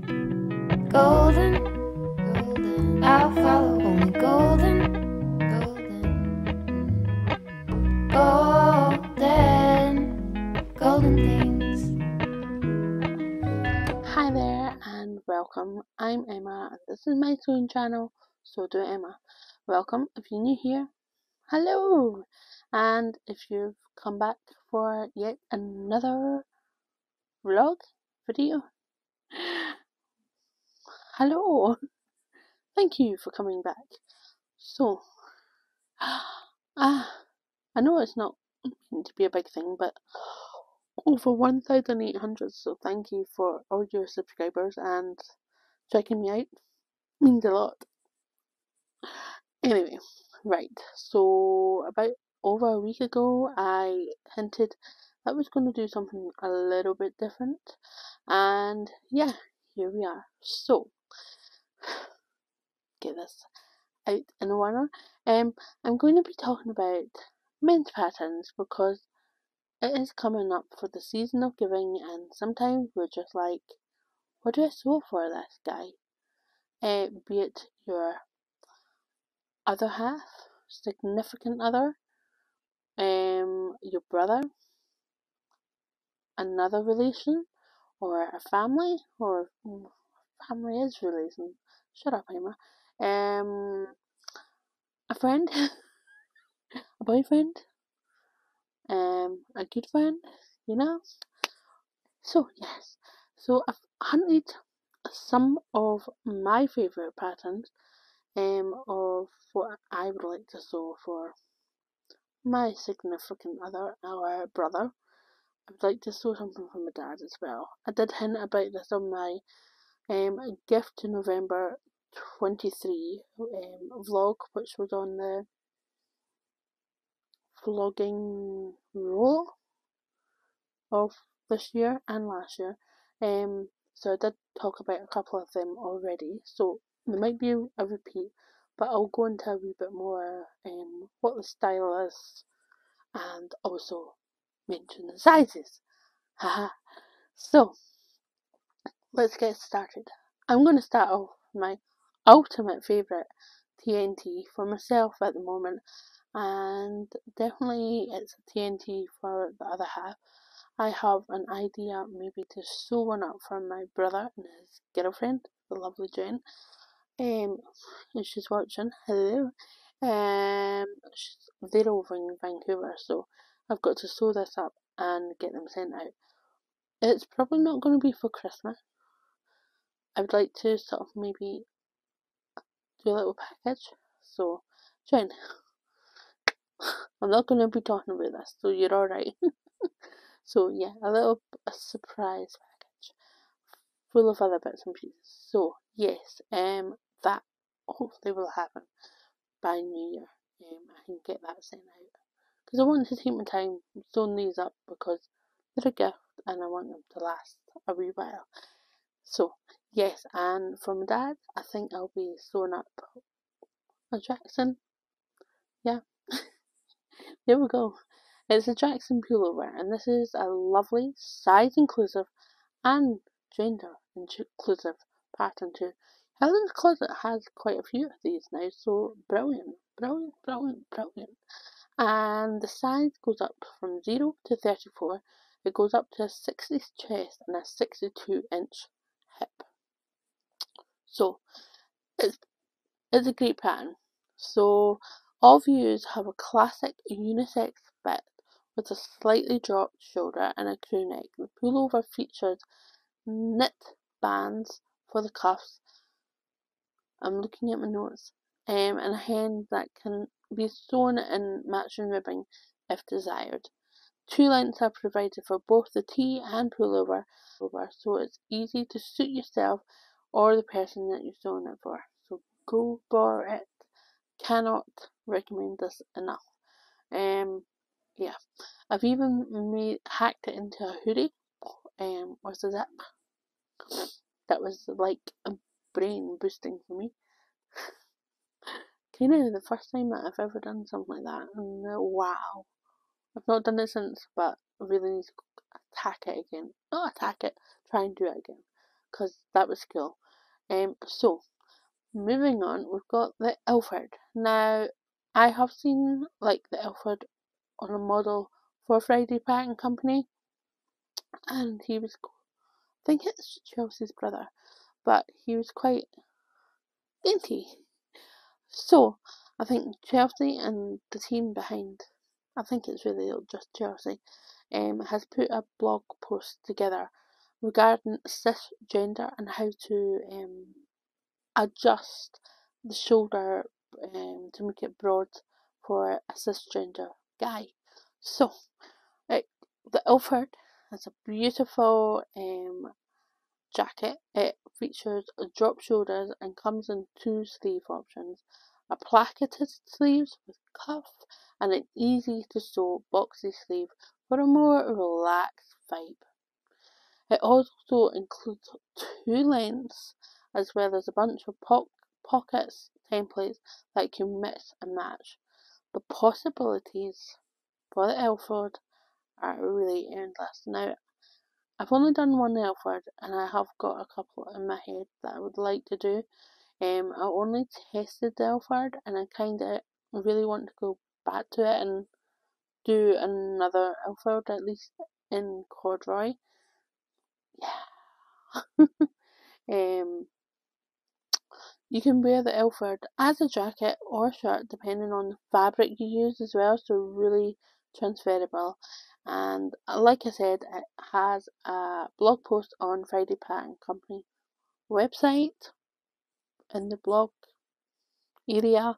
Golden, golden, I'll follow only golden, golden, golden things. Hi there and welcome. I'm Emma and this is my sewing channel, So Do Emma. Welcome if you're new here. Hello! And if you've come back for yet another vlog video, hello! Thank you for coming back. So, I know it's not meant to be a big thing, but over 1,800, so thank you for all your subscribers and checking me out. Means a lot. Anyway, right, so about over a week ago I hinted that I was going to do something a little bit different, and yeah, here we are. So, get this out in a while. I'm going to be talking about men's patterns because it is coming up for the season of giving, and sometimes we're just like, what do I sew for this guy? Be it your other half, significant other, your brother, another relation, or a family, or family is relation. Shut up, Emma. A friend, a boyfriend, a good friend, you know. So yes, so I've hunted some of my favourite patterns, of what I would like to sew for my significant other or brother. I would like to sew something for my dad as well. I did hint about this on my gift to November 23 vlog, which was on the vlogging roll of this year and last year. So I did talk about a couple of them already, so there might be a repeat, but I'll go into a wee bit more what the style is, and also mention the sizes. Haha. So let's get started. I'm going to start off with my ultimate favourite TNT for myself at the moment, and definitely it's a TNT for the other half. I have an idea maybe to sew one up for my brother and his girlfriend, the lovely Jen. If she's watching, hello. They're over in Vancouver, so I've got to sew this up and get them sent out. It's probably not going to be for Christmas. I would like to sort of maybe do a little package. So, Jen, I'm not going to be talking about this, so you're alright. So yeah, a surprise package full of other bits and pieces. So yes, that hopefully will happen by New Year. I can get that sent out because I want to take my time sewing these up because they're a gift and I want them to last a wee while. So yes, and for my dad, I think I'll be sewing up a Jackson. Yeah, there we go. It's a Jackson pullover, and this is a lovely, size inclusive and gender inclusive pattern too. Helen's Closet has quite a few of these now, so brilliant, brilliant, brilliant, brilliant. And the size goes up from 0 to 34. It goes up to a 60 chest and a 62-inch hip. So it's a great pattern. So all views have a classic unisex fit with a slightly dropped shoulder and a crew neck. The pullover features knit bands for the cuffs. I'm looking at my notes. And a hem that can be sewn in matching ribbing if desired. 2 lengths are provided for both the tee and pullover, so it's easy to suit yourself or the person that you're sewing it for. So go for it. Cannot recommend this enough. Yeah, I've even hacked it into a hoodie. With a zip. That was like a brain boosting for me. Kind of the first time that I've ever done something like that, and wow, I've not done it since, but I really need to attack it again. Not attack it, try and do it again, because that was cool. So moving on, we've got the Ilford. Now, I have seen like the Ilford on a model for Friday Pattern Company, and he was, I think it's Chelsea's brother, but he was quite dainty. So I think Chelsea and the team behind, I think it's really just Chelsea, has put a blog post together regarding cisgender and how to adjust the shoulder to make it broad for a cisgender guy. So the Ilford has a beautiful jacket. It features drop shoulders and comes in 2 sleeve options, a placketed sleeves with cuff and an easy to sew boxy sleeve for a more relaxed vibe. It also includes 2 lengths as well as a bunch of pockets templates that you can mix and match. The possibilities for the Ilford are really endless. Now, I've only done one Ilford and I have got a couple in my head that I would like to do. I only tested the Ilford and I kinda really want to go back to it and do another Ilford, at least in corduroy. Yeah. You can wear the Ilford as a jacket or shirt depending on the fabric you use as well, so really transferable. And like I said, it has a blog post on Friday Pattern Company website in the blog area,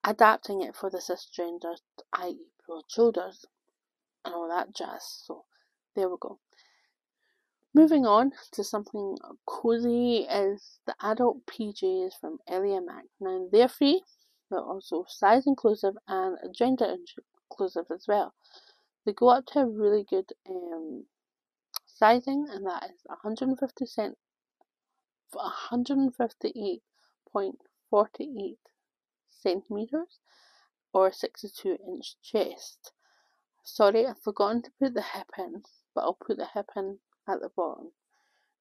adapting it for the cisgender, i.e. broad shoulders and all that jazz. So there we go. Moving on to something cozy is the adult PJs from Albion Jacket. Now they're free, they're also size inclusive and gender inclusive as well. They go up to a really good sizing, and that is 158.48 centimeters or 62-inch chest. Sorry, I've forgotten to put the hip in, but I'll put the hip in at the bottom.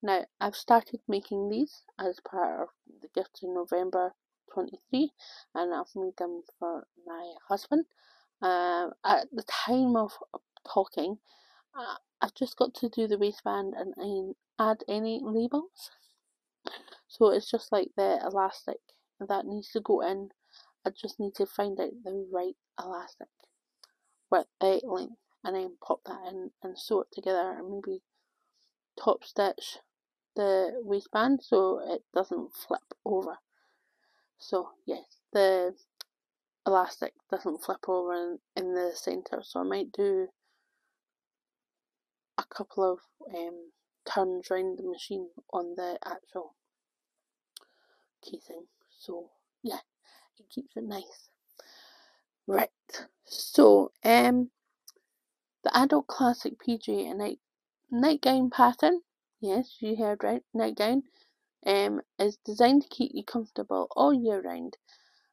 Now, I've started making these as part of the gift in November 23, and I've made them for my husband. At the time of talking, I've just got to do the waistband and add any labels. So it's just like the elastic that needs to go in. I just need to find out the right elastic width, length, and then pop that in and sew it together and maybe top stitch the waistband so it doesn't flip over. So yes, the elastic doesn't flip over in the centre, so I might do a couple of turns round the machine on the actual casing. So yeah, it keeps it nice. Right, so the adult classic PJ and nightgown pattern, yes, you heard right, nightgown, is designed to keep you comfortable all year round.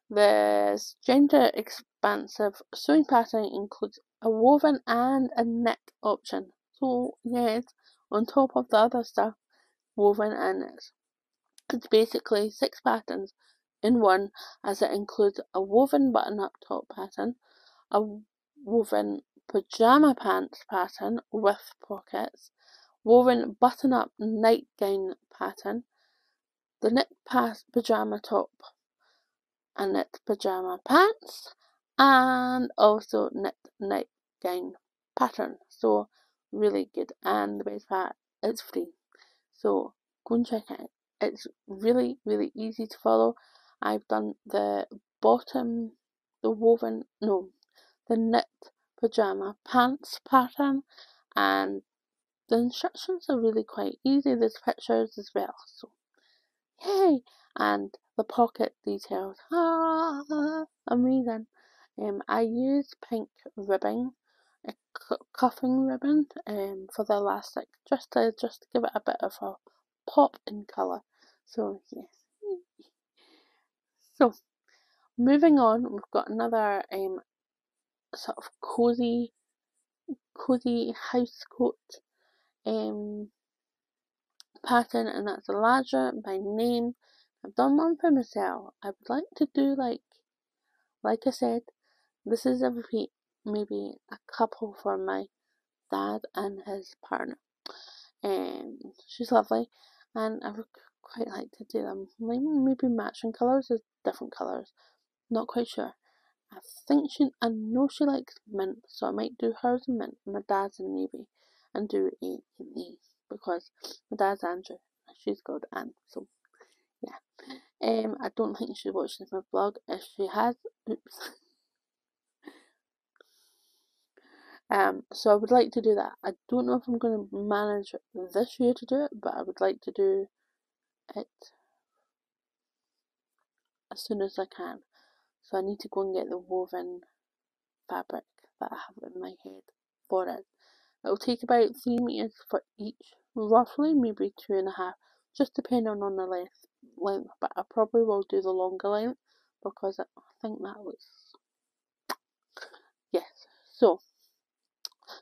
The gender expansive sewing pattern includes a woven and a knit option. So yes, on top of the other stuff, woven and knit. It's basically 6 patterns in one, as it includes a woven button-up top pattern, a woven pajama pants pattern with pockets, woven button-up nightgown pattern, the knit pajama top, and knit pajama pants, and also knit nightgown pattern. So really good, and the best part, it's free. So go and check it out. It's really, really easy to follow. I've done the bottom, the knit pajama pants pattern, and the instructions are really quite easy. There's pictures as well, so yay! And the pocket details, amazing. I use pink ribbing, a cuffing ribbon, for the elastic, just to give it a bit of a pop in colour. So yes. So moving on, we've got another sort of cozy house coat pattern, and that's a Lahja by name. I've done one for myself. I would like to do like I said, this is a repeat, maybe a couple for my dad and his partner. She's lovely, and I would quite like to do them. Maybe matching colours or different colours. Not quite sure. I know she likes mint, so I might do hers in mint, my dad's in navy, and do a in these because my dad's Andrew, she's called Anne. So yeah. I don't think she watches my vlog. If she has, oops. So I would like to do that. I don't know if I'm going to manage this year to do it, but I would like to do it as soon as I can. So I need to go and get the woven fabric that I have in my head for it. It'll take about 3 meters for each, roughly, maybe 2.5, just depending on the length. But I probably will do the longer length because I think that was, yes. So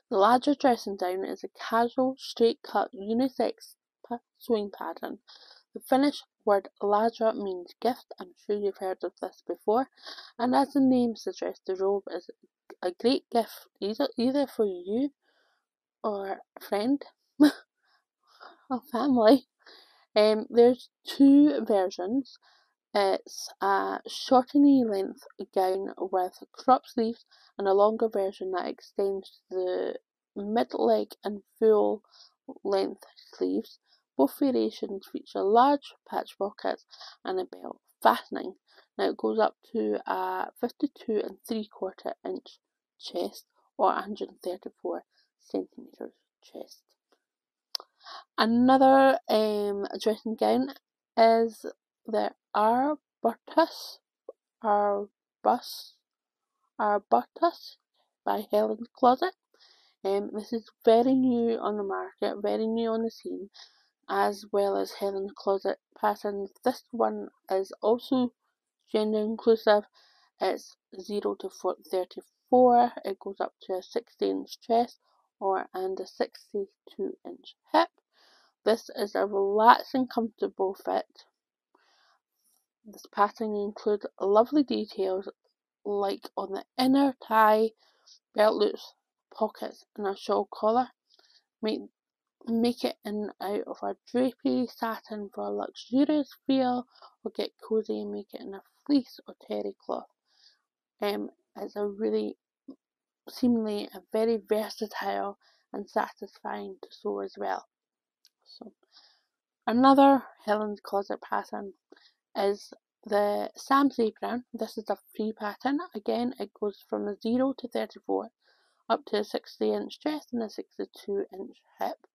the Larder Dressing down is a casual, straight cut, unisex sewing pattern. The Finnish word Lahja means gift. I'm sure you've heard of this before. And as the name suggests, the robe is a great gift either for you or a friend or family. There's 2 versions. It's a short knee length gown with crop sleeves and a longer version that extends the mid-leg and full length sleeves. Both variations feature large patch pockets and a belt fastening. Now it goes up to a 52 3/4 inch chest or 134 centimeters chest. Another dressing gown is the Arbutus by Helen's Closet. This is very new on the market, very new on the scene, as well as Helen's Closet patterns. This one is also gender inclusive. It's 0 to 34. It goes up to a 60-inch chest and a 62-inch hip. This is a relaxing, comfortable fit. This pattern includes lovely details like on the inner thigh, belt loops, pockets, and a shawl collar. Make it in out of a drapey satin for a luxurious feel, or get cozy and make it in a fleece or terry cloth. It's a really seemingly a very versatile and satisfying to sew as well. So another Helen's Closet pattern is the Sam's Apron. This is a free pattern. Again, it goes from a 0 to 34 up to a 60-inch chest and a 62-inch hip.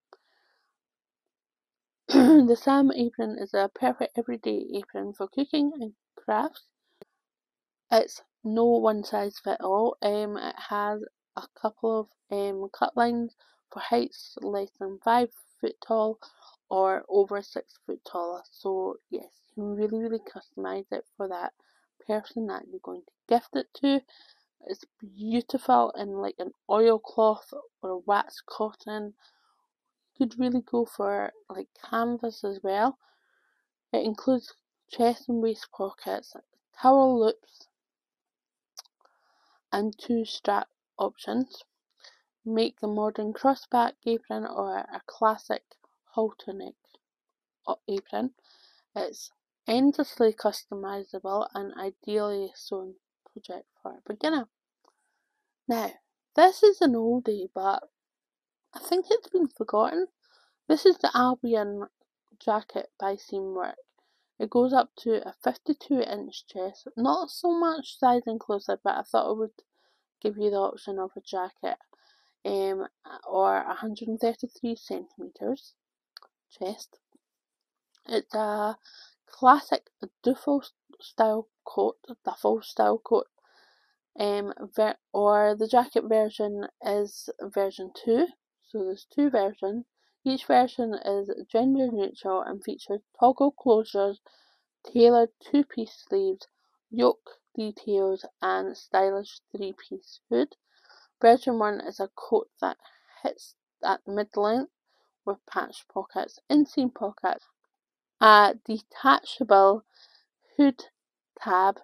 The Sam apron is a perfect everyday apron for cooking and crafts. It's no one size fit all. It has a couple of cut lines for heights less than 5 foot tall or over 6 foot tall. So yes, you can really customize it for that person that you're going to gift it to. It's beautiful in like an oilcloth or a waxed cotton. You could really go for like canvas as well. It includes chest and waist pockets, towel loops, and 2 strap options. Make the modern crossback apron or a classic halter neck apron. It's endlessly customizable and ideally sewn project for a beginner. Now, this is an oldie, but I think it's been forgotten. This is the Albion Jacket by Seamwork. It goes up to a 52-inch chest, not so much size inclusive, but I thought I would give you the option of a jacket, or 133 centimeters chest. It's a classic duffel style coat, or the jacket version is version 2. So there's 2 versions. Each version is gender neutral and features toggle closures, tailored 2-piece sleeves, yoke details, and stylish 3-piece hood. Version 1 is a coat that hits at mid-length with patched pockets, inseam pockets, a detachable hood tab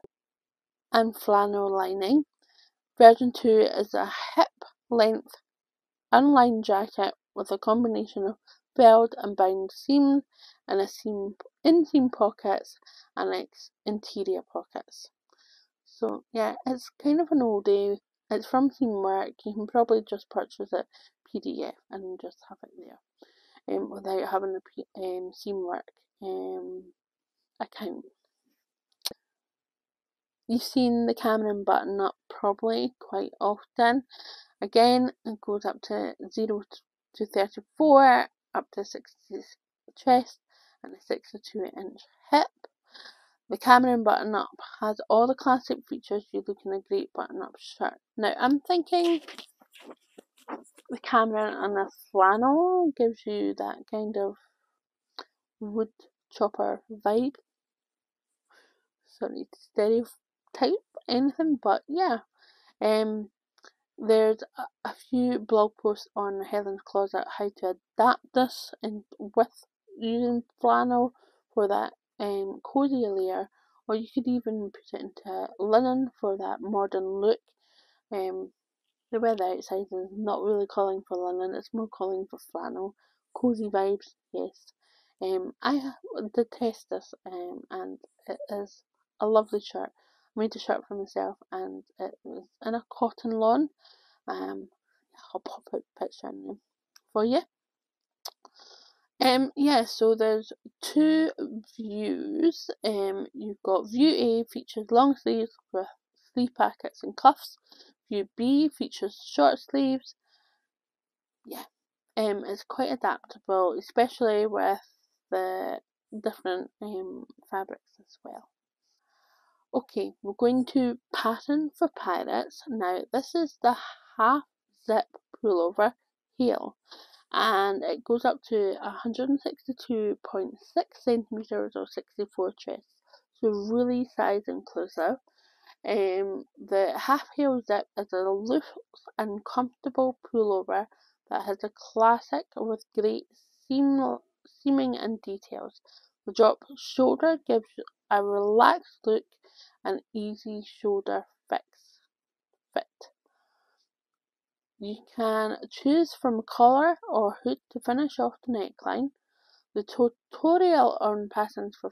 and flannel lining. Version 2 is a hip-length unlined jacket with a combination of felled and bound seams and inseam pockets and interior pockets. So yeah, it's kind of an oldie. It's from Seamwork. You can probably just purchase it PDF and just have it there, without having the Seamwork account. You've seen the Cameron button up probably quite often. Again, it goes up to 0 to 34, up to 60 chest, and a 62-inch hip. The Cameron button-up has all the classic features you look in a great button-up shirt. Now, I'm thinking the Cameron and the flannel gives you that kind of wood chopper vibe. Sorry, stereotype anything, but yeah. There's a few blog posts on Helen's Closet how to adapt this with using flannel for that cozy layer, or you could even put it into linen for that modern look. The weather outside is not really calling for linen, it's more calling for flannel. Cozy vibes, yes. I did test this and it is a lovely shirt. I made a shirt for myself and it was in a cotton lawn. I'll pop a picture in there for you. Yeah, so there's two views. You've got view A features long sleeves with sleeve pockets and cuffs. View B features short sleeves. Yeah, it's quite adaptable, especially with the different fabrics as well. Okay, we're going to pattern for pirates. Now, this is the half zip pullover Hale, and it goes up to 162.6 centimeters or 64 chests, so really size inclusive. The half Hale zip is a loose and comfortable pullover that has a classic with great seaming and details. The drop shoulder gives a relaxed look and easy shoulder fit. You can choose from collar or hood to finish off the neckline. The tutorial on patterns for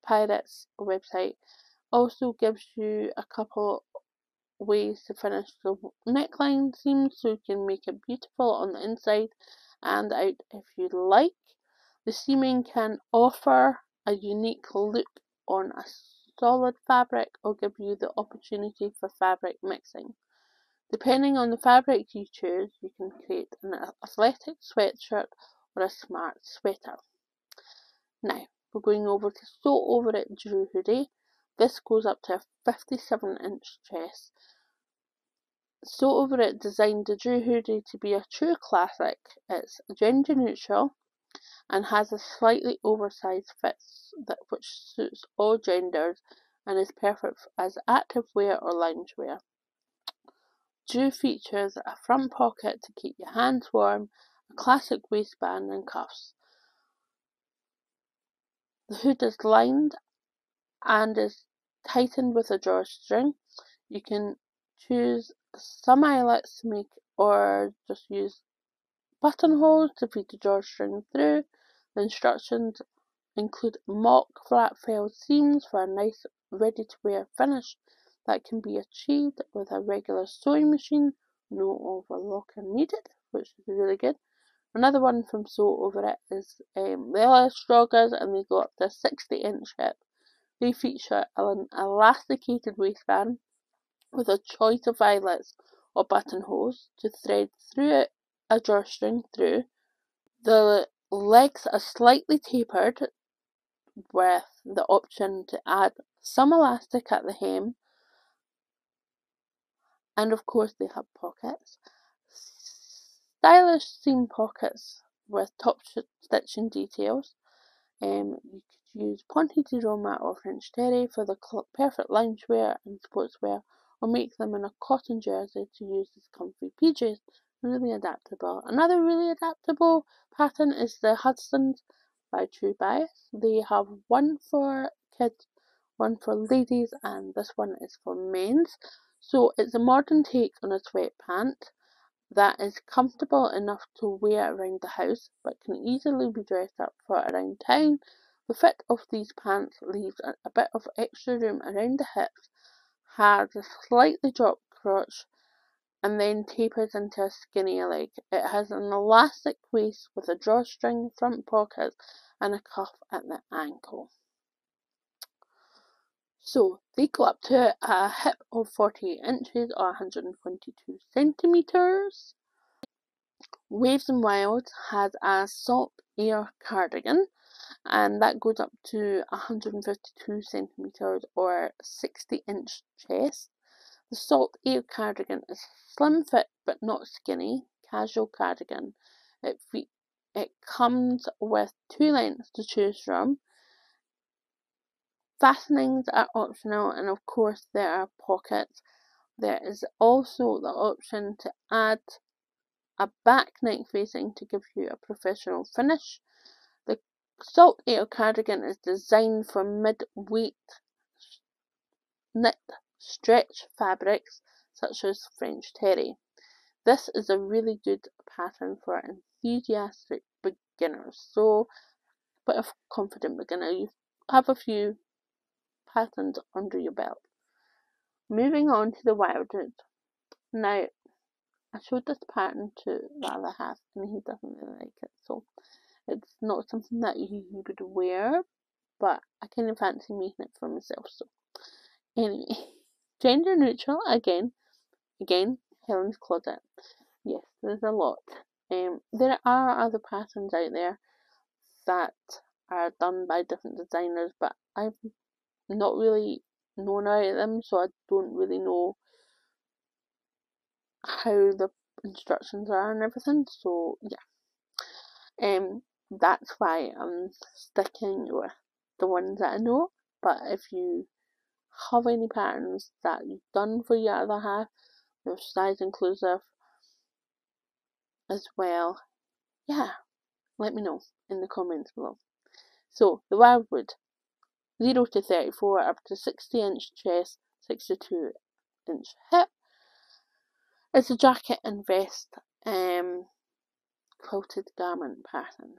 Pirates website also gives you a couple ways to finish the neckline seams so you can make it beautiful on the inside and out if you like. The seaming can offer a unique look on a solid fabric or give you the opportunity for fabric mixing. Depending on the fabric you choose, you can create an athletic sweatshirt or a smart sweater. Now, we're going over to Sew Over It Drew Hoodie. This goes up to a 57-inch chest. Sew Over It designed the Drew Hoodie to be a true classic. It's gender neutral and has a slightly oversized fit which suits all genders and is perfect as active wear or loungewear. Drew features a front pocket to keep your hands warm, a classic waistband and cuffs. The hood is lined and is tightened with a drawstring. You can choose some eyelets to make or just use buttonholes to feed the drawstring through. The instructions include mock flat felled seams for a nice ready to wear finish that can be achieved with a regular sewing machine, no overlocking needed, which is really good. Another one from Sew Over It is the Ellis Joggers, and they go up to 60-inch hip. They feature an elasticated waistband with a choice of eyelets or buttonholes to thread through a drawstring through. The legs are slightly tapered with the option to add some elastic at the hem, and of course they have pockets. Stylish seam pockets with top stitching details. You could use Ponte di Roma or French Terry for the perfect loungewear and sportswear, or make them in a cotton jersey to use as comfy PJs. really adaptable. Another really adaptable pattern is the Hudson's by True Bias. They have one for kids, one for ladies, and this one is for men's. So it's a modern take on a sweatpant that is comfortable enough to wear around the house, but can easily be dressed up for around town. The fit of these pants leaves a bit of extra room around the hips, has a slightly dropped crotch, and then tapers into a skinnier leg. It has an elastic waist with a drawstring, front pockets, and a cuff at the ankle. So they go up to a hip of 48 inches or 122 centimetres. Waves and Wilds has a salt air cardigan, and that goes up to 152 centimetres or 60-inch chest. The salt air cardigan is slim fit but not skinny, casual cardigan. It comes with 2 lengths to choose from. Fastenings are optional, and of course there are pockets. There is also the option to add a back neck facing to give you a professional finish. The salt air cardigan is designed for mid-weight knit stretch fabrics such as French terry. This is a really good pattern for enthusiastic beginners. So, but a confident beginner, you have a few patterns under your belt. Moving on to the Wildwood. Now, I showed this pattern to the other half and he doesn't really like it, so it's not something that he would wear, but I kind of fancy making it for myself. So anyway, gender neutral again, Helen's closet. Yes, there's a lot. There are other patterns out there that are done by different designers, but I've not really known about them, so I don't really know how the instructions are and everything. So yeah, that's why I'm sticking with the ones that I know. But if you have any patterns that you've done for your other half, they're size inclusive as well, yeah, let me know in the comments below. So the Wildwood, 0 to 34, up to 60-inch chest, 62-inch hip. It's a jacket and vest quilted garment pattern.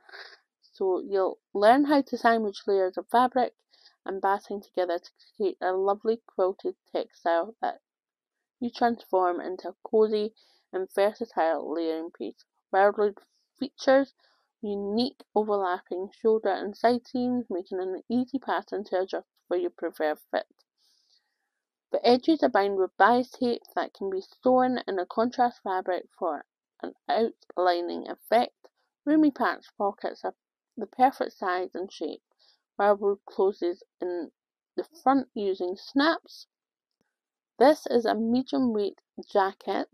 So you'll learn how to sandwich layers of fabric and batting together to create a lovely quilted textile that you transform into a cozy and versatile layering piece. Wildwood features unique overlapping shoulder and side seams, making an easy pattern to adjust for your preferred fit. The edges are bound with bias tape that can be sewn in a contrast fabric for an outlining effect. Roomy patch pockets are the perfect size and shape. Wildwood closes in the front using snaps. This is a medium weight jacket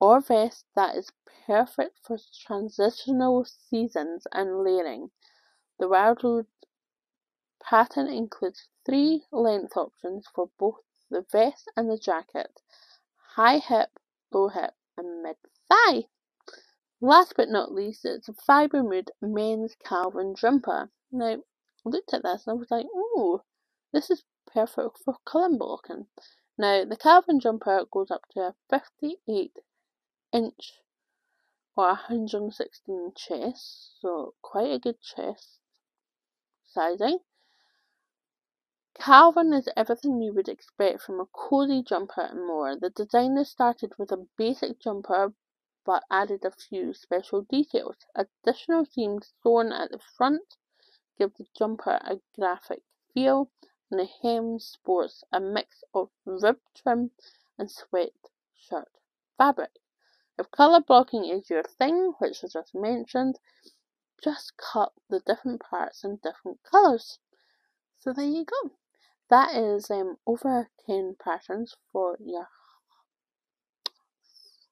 or vest that is perfect for transitional seasons and layering. The Wildwood pattern includes 3 length options for both the vest and the jacket: high hip, low hip, and mid thigh. Last but not least, it's a fibre mood men's Calvin jumper. Now, I looked at this and I was like, oh, this is perfect for colour blocking. Now, the Calvin jumper goes up to a 58-inch or 116 chest, so quite a good chest sizing. Calvin is everything you would expect from a cozy jumper and more. The designer started with a basic jumper but added a few special details. Additional seams sewn at the front give the jumper a graphic feel, and the hem sports a mix of rib trim and sweatshirt fabric. If colour blocking is your thing, which I just mentioned, just cut the different parts in different colours. So there you go. That is over 10 patterns for your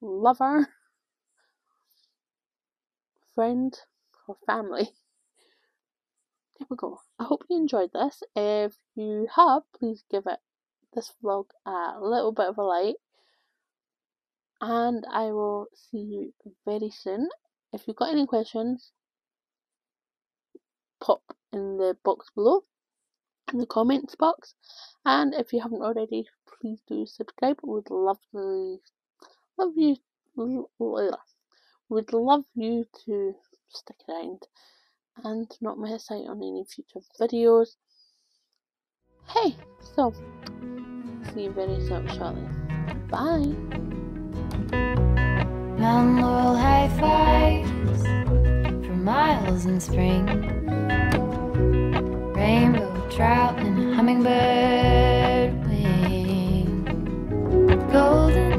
lover, friend, or family. There we go. I hope you enjoyed this. If you have, please give this vlog a little bit of a like. and I will see you very soon. If you've got any questions, pop in the box below, in the comments box, and if you haven't already, please do subscribe. Would love you to stick around and not miss out on any future videos. Hey, so see you very shortly. Bye. Mount Laurel high fives for miles in spring. Rainbow trout and hummingbird wing. Golden